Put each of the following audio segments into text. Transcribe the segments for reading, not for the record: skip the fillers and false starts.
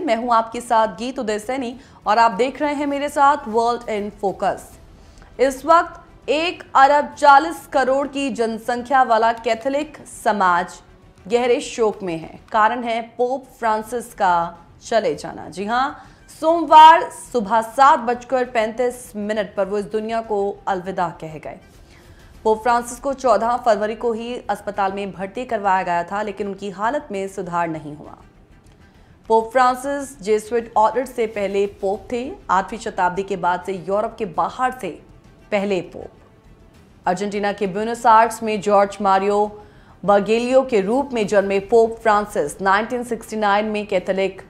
मैं हूं आपके साथ गीत उदय सैनी और आप देख रहे हैं मेरे साथ वर्ल्ड इन फोकस। इस वक्त 1,40,40,000,000 की जनसंख्या वाला कैथोलिक समाज गहरे शोक में है। कारण है पोप फ्रांसिस का चले जाना। जी हां, सोमवार सुबह 7:35 पर वो इस दुनिया को अलविदा कह गए। पोप फ्रांसिस को 14 फरवरी को ही अस्पताल में भर्ती करवाया गया था, लेकिन उनकी हालत में सुधार नहीं हुआ। पोप फ्रांसिस जेसुइट ऑर्डर से पहले पोप थे। 8वीं शताब्दी के बाद से यूरोप के बाहर से पहले पोप। अर्जेंटीना के ब्यूनस आयर्स में जॉर्ज मारियो बर्गेलियो के रूप में जन्मे पोप फ्रांसिस 1969 में कैथोलिक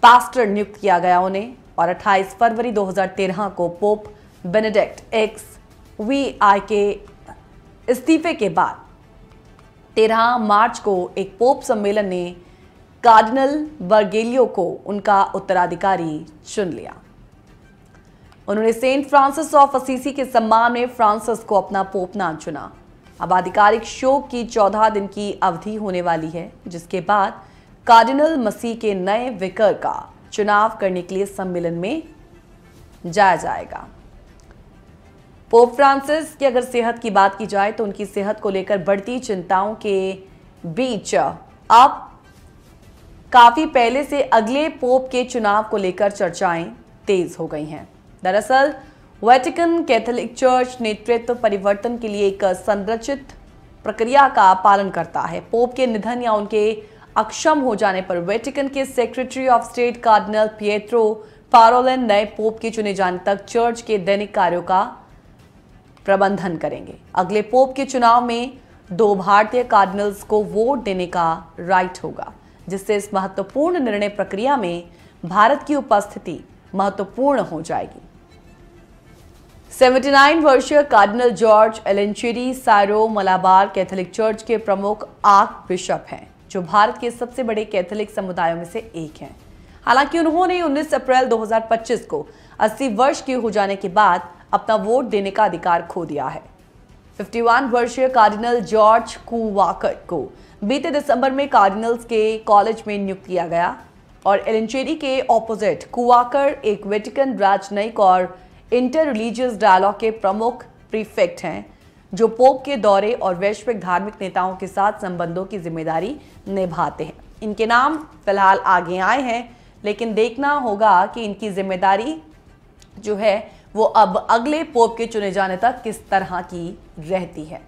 पास्टर नियुक्त किया गया उन्हें, और 28 फरवरी 2013 को पोप बेनेडिक्ट XVII के इस्तीफे के बाद 13 मार्च को एक पोप सम्मेलन ने कार्डिनल बर्गेलियो को उनका उत्तराधिकारी चुन लिया। उन्होंने सेंट फ्रांसिस ऑफ असीसी के सम्मान में फ्रांसिस को अपना पोप नाम चुना। अब आधिकारिक शोक की 14 दिन की अवधि होने वाली है, जिसके बाद कार्डिनल मसीह के नए विकार का चुनाव करने के लिए सम्मेलन में जाया जाएगा। पोप फ्रांसिस की अगर सेहत की बात की जाए तो उनकी सेहत को लेकर बढ़ती चिंताओं के बीच अब काफी पहले से अगले पोप के चुनाव को लेकर चर्चाएं तेज हो गई हैं। दरअसल वेटिकन कैथोलिक चर्च नेतृत्व परिवर्तन के लिए एक संरचित प्रक्रिया का पालन करता है। पोप के निधन या उनके अक्षम हो जाने पर वेटिकन के secretary of state cardinal Pietro Parolin नए पोप के चुने जाने तक चर्च के दैनिक कार्यों का प्रबंधन करेंगे। अगले पोप के चुनाव में 2 भारतीय कार्डिनल्स को वोट देने का राइट होगा, जिससे इस महत्वपूर्ण निर्णय प्रक्रिया में भारत की उपस्थिति महत्वपूर्ण हो जाएगी। 79 वर्षीय Cardinal George Alencherry Syro Malabar Catholic Church के प्रमुख आर्क बिशप हैं, जो भारत के सबसे बड़े कैथोलिक समुदायों में से एक हैं। हालांकि उन्होंने 19 अप्रैल 2025 को 80 वर्ष के हो जाने के बाद अपना वोट देने का अधिकार खो दिया है। 51 वर्षीय कार्डिनल जॉर्ज कुवाकर को बीते दिसंबर में कार्डिनल्स के कॉलेज में नियुक्त किया गया, और एलेंचेरी के ऑपोजिट कुवाकर एक वेटिकन राजनयिक और इंटर रिलीजियस डायलॉग के प्रमुख प्रीफेक्ट हैं, जो पोप के दौरे और वैश्विक धार्मिक नेताओं के साथ संबंधों की जिम्मेदारी निभाते हैं। इनके नाम फिलहाल आगे आए हैं, लेकिन देखना होगा कि इनकी जिम्मेदारी जो है वो अब अगले पोप के चुने जाने तक किस तरह की रहती है।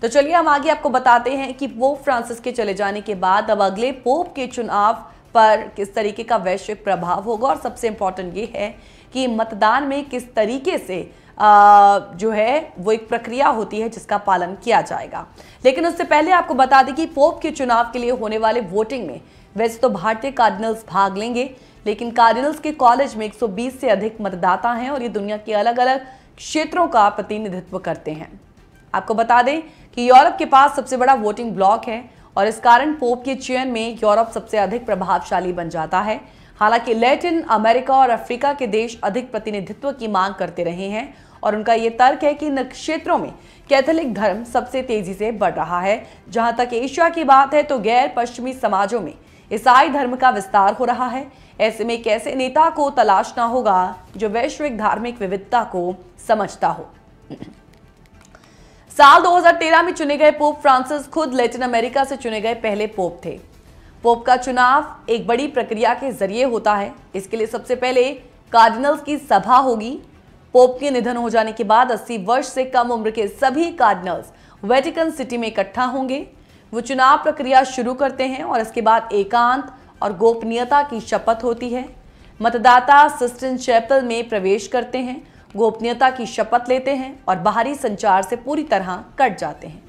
तो चलिए हम आगे आपको बताते हैं कि पोप फ्रांसिस के चले जाने के बाद अब अगले पोप के चुनाव पर किस तरीके का वैश्विक प्रभाव होगा, और सबसे इंपॉर्टेंट ये है कि मतदान में किस तरीके से जो है वो एक प्रक्रिया होती है जिसका पालन किया जाएगा। लेकिन उससे पहले आपको बता दें कि पोप के चुनाव के लिए होने वाले वोटिंग में वैसे तो भारतीय कार्डिनल्स भाग लेंगे, लेकिन कार्डिनल्स के कॉलेज में 120 से अधिक मतदाता हैं, और ये दुनिया के अलग अलग क्षेत्रों का प्रतिनिधित्व करते हैं। आपको बता दें कि यूरोप के पास सबसे बड़ा वोटिंग ब्लॉक है, और इस कारण पोप के चयन में यूरोप सबसे अधिक प्रभावशाली बन जाता है। हालांकि लैटिन अमेरिका और अफ्रीका के देश अधिक प्रतिनिधित्व की मांग करते रहे हैं, और उनका ये तर्क है कि इन क्षेत्रों में कैथोलिक धर्म सबसे तेजी से बढ़ रहा है। जहां तक एशिया की बात है तो गैर पश्चिमी समाजों में ईसाई धर्म का विस्तार हो रहा है। ऐसे में एक ऐसे नेता को तलाशना होगा जो वैश्विक धार्मिक विविधता को समझता हो। साल 2013 में चुने गए पोप फ्रांसिस खुद लैटिन अमेरिका से चुने गए पहले पोप थे। पोप का चुनाव एक बड़ी प्रक्रिया के जरिए होता है। इसके लिए सबसे पहले कार्डिनल्स की सभा होगी। पोप के निधन हो जाने के बाद 80 वर्ष से कम उम्र के सभी कार्डिनल्स वेटिकन सिटी में इकट्ठा होंगे। वो चुनाव प्रक्रिया शुरू करते हैं, और इसके बाद एकांत और गोपनीयता की शपथ होती है। मतदाता सिस्टीन चैपल में प्रवेश करते हैं, गोपनीयता की शपथ लेते हैं और बाहरी संचार से पूरी तरह कट जाते हैं।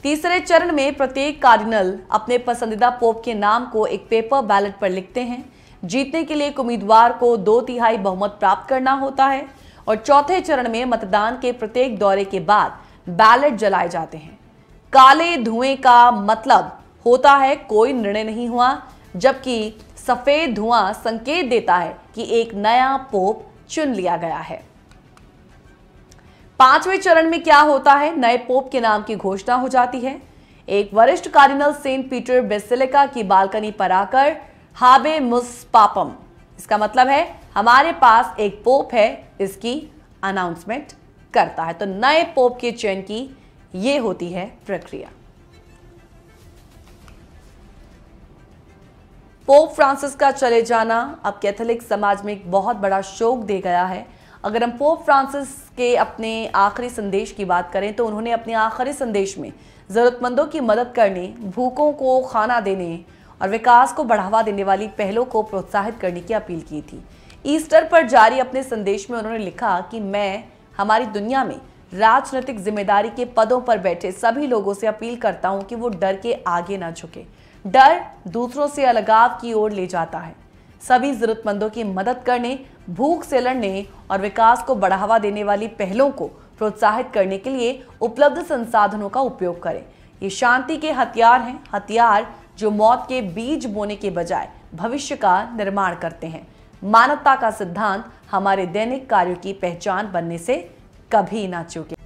तीसरे चरण में प्रत्येक कार्डिनल अपने पसंदीदा पोप के नाम को एक पेपर बैलेट पर लिखते हैं। जीतने के लिए एक उम्मीदवार को 2/3 बहुमत प्राप्त करना होता है, और चौथे चरण में मतदान के प्रत्येक दौरे के बाद बैलेट जलाए जाते हैं। काले धुएं का मतलब होता है कोई निर्णय नहीं हुआ, जबकि सफेद धुआं संकेत देता है कि एक नया पोप चुन लिया गया है। 5वें चरण में क्या होता है? नए पोप के नाम की घोषणा हो जाती है। एक वरिष्ठ कार्डिनल सेंट पीटर बेसिलिका की बालकनी पर आकर हाबेमुस पापम इसका मतलब है हमारे पास एक पोप है, इसकी अनाउंसमेंट करता है। तो नए पोप के चयन की ये होती है प्रक्रिया। पोप फ्रांसिस का चले जाना अब कैथोलिक समाज में एक बहुत बड़ा शोक दे गया है। अगर हम पोप फ्रांसिस के अपने आखिरी संदेश की बात करें तो उन्होंने अपने आखिरी संदेश में जरूरतमंदों की मदद करने, भूखों को खाना देने और विकास को बढ़ावा देने वाली पहलों को प्रोत्साहित करने की अपील की थी। ईस्टर पर जारी अपने संदेश में उन्होंने लिखा कि मैं हमारी दुनिया में राजनीतिक जिम्मेदारी के पदों पर बैठे सभी लोगों से अपील करता हूं कि वो डर के आगे न झुके। डर दूसरों से अलगाव की ओर ले जाता है। सभी जरूरतमंदों की मदद करने, भूख से लड़ने और विकास को बढ़ावा देने वाली पहलों को प्रोत्साहित करने के लिए उपलब्ध संसाधनों का उपयोग करें। ये शांति के हथियार हैं, हथियार जो मौत के बीज बोने के बजाय भविष्य का निर्माण करते हैं। मानवता का सिद्धांत हमारे दैनिक कार्यों की पहचान बनने से कभी ना चूके।